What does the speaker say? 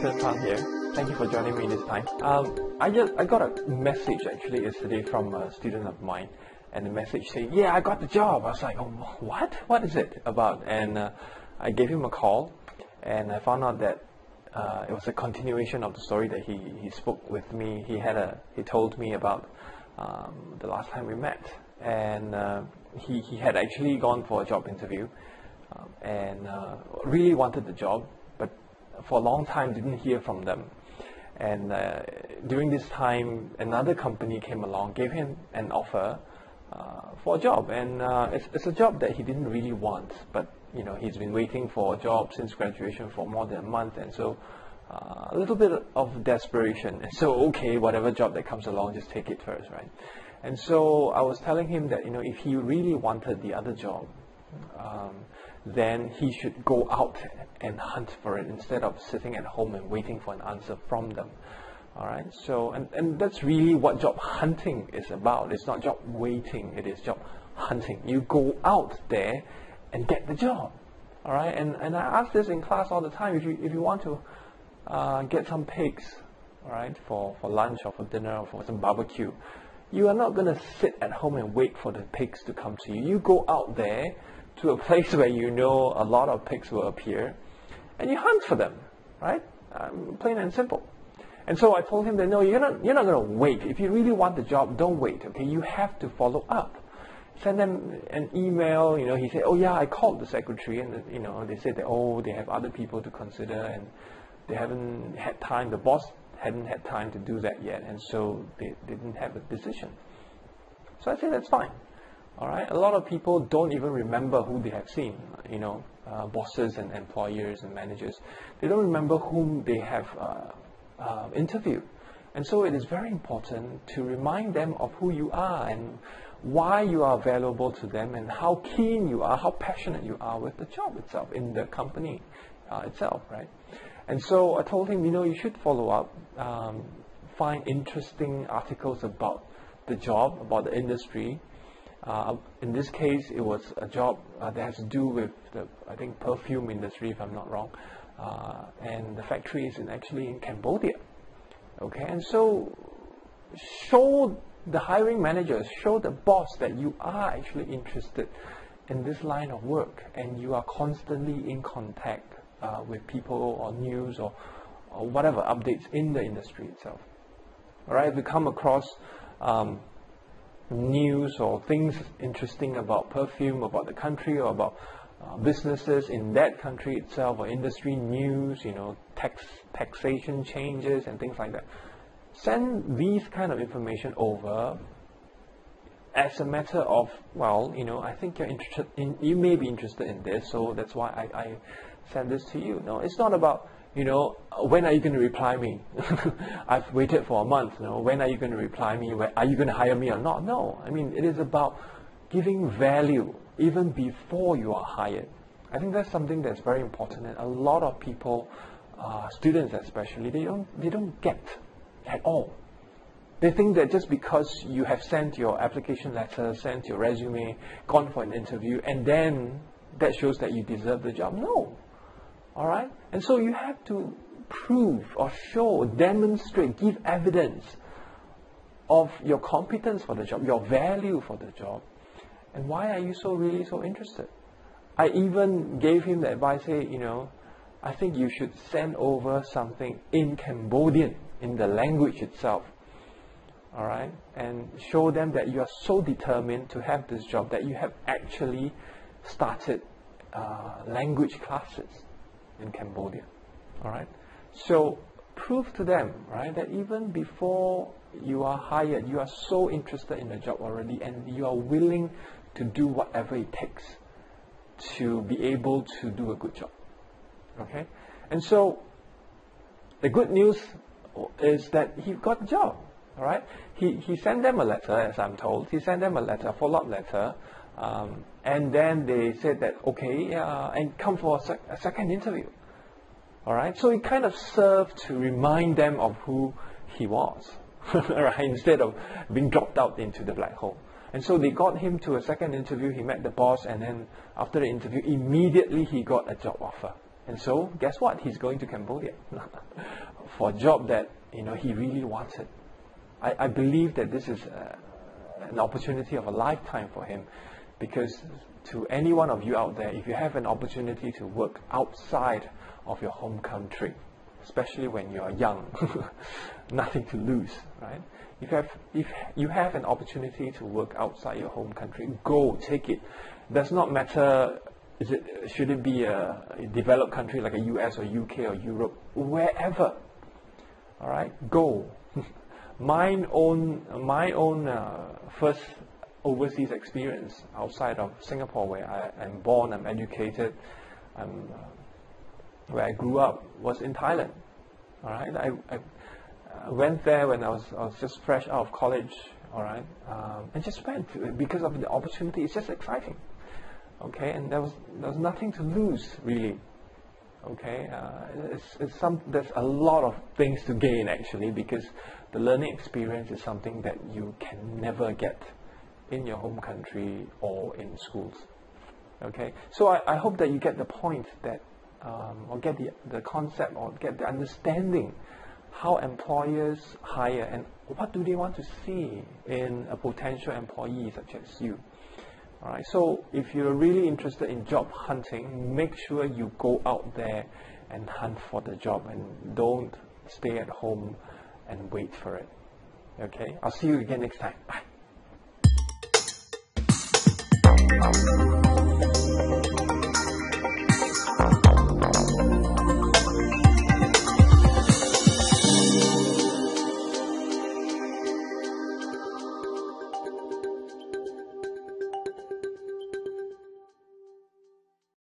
Jonathan Tan here. Thank you for joining me this time. I got a message actually yesterday from a student of mine, and the message said, "Yeah, I got the job." I was like, "Oh, what? What is it about?" And I gave him a call, and I found out that it was a continuation of the story that he spoke with me. He told me about the last time we met, and he had actually gone for a job interview and really wanted the job, but for a long time didn't hear from them. And during this time, another company came along, gave him an offer for a job, and it's a job that he didn't really want, but he's been waiting for a job since graduation for more than a month, and so a little bit of desperation. And so, okay, whatever job that comes along, just take it first, right? And so I was telling him that if he really wanted the other job, then he should go out and hunt for it instead of sitting at home and waiting for an answer from them. All right, so and that's really what job hunting is about. It's not job waiting, it is job hunting. You go out there and get the job. All right, and I ask this in class all the time. If you want to get some pigs, all right, for lunch or for dinner or for some barbecue, you are not going to sit at home and wait for the pigs to come to you. You go out there to a place where a lot of pigs will appear, and you hunt for them, right? Plain and simple. And so I told him that no, you're not going to wait. If you really want the job, don't wait. Okay, you have to follow up. Send them an email. He said, "Oh yeah, I called the secretary, and they said that they have other people to consider, and they haven't had time. The boss hadn't had time to do that yet, and so they didn't have a decision." So I said, "That's fine." All right. A lot of people don't even remember who they have seen. Bosses and employers and managers, they don't remember whom they have interviewed. And so it is very important to remind them of who you are and why you are valuable to them and how keen you are, how passionate you are with the job itself, in the company itself, right? And so I told him, you should follow up, find interesting articles about the job, about the industry. In this case, it was a job that has to do with the, I think, perfume industry, if I'm not wrong. And the factory is actually in Cambodia. Okay, and so show the hiring managers, show the boss that you are actually interested in this line of work, and you are constantly in contact with people or news or whatever updates in the industry itself. All right, if you come across news or things interesting about perfume, about the country, or about businesses in that country itself, or industry news, taxation changes and things like that, send these kind of information over as a matter of, I think you're interested in, you may be interested in this, so that's why I send this to you. No, it's not about, when are you going to reply me? I've waited for a month. When are you going to reply me? Are you going to hire me or not? No, it is about giving value even before you are hired. I think that's something that's very important, and a lot of people, students especially, they don't get at all. They think that just because you have sent your application letter, sent your resume, gone for an interview, and then that shows that you deserve the job. No. All right? And so you have to prove or show, demonstrate, give evidence of your competence for the job, your value for the job. And why are you really so interested? I even gave him the advice, hey, I think you should send over something in Cambodian, in the language itself. All right? And show them that you are so determined to have this job that you have actually started language classes in Cambodia. All right? So prove to them, right, that even before you are hired, you are so interested in the job already, and you are willing to do whatever it takes to be able to do a good job. Okay? And so the good news is that he got the job. All right? He sent them a letter, as I'm told. He sent them a letter, a follow-up letter, and then they said that, okay, and come for a second interview. All right? So it kind of served to remind them of who he was, right? Instead of being dropped out into the black hole. And so they got him to a second interview. He met the boss, and then after the interview, immediately he got a job offer. And so, guess what? He's going to Cambodia for a job that he really wanted. I believe that this is an opportunity of a lifetime for him, because to any one of you out there, if you have an opportunity to work outside of your home country, especially when you are young, nothing to lose, right? If you have an opportunity to work outside your home country, go, take it. Does not matter. Should it be a developed country like a US or UK or Europe, wherever? All right, go. My own first overseas experience outside of Singapore, where I am born, I'm educated, where I grew up, was in Thailand. All right, I went there when I was just fresh out of college. All right, and just went because of the opportunity. It's just exciting. Okay, and there was nothing to lose really. Okay, there's a lot of things to gain actually, because the learning experience is something that you can never get in your home country or in schools. Okay, so I hope that you get the point that, or get the concept, or get the understanding how employers hire and what do they want to see in a potential employee such as you. All right, so if you're really interested in job hunting, make sure you go out there and hunt for the job, and don't stay at home and wait for it. Okay, I'll see you again next time. Bye.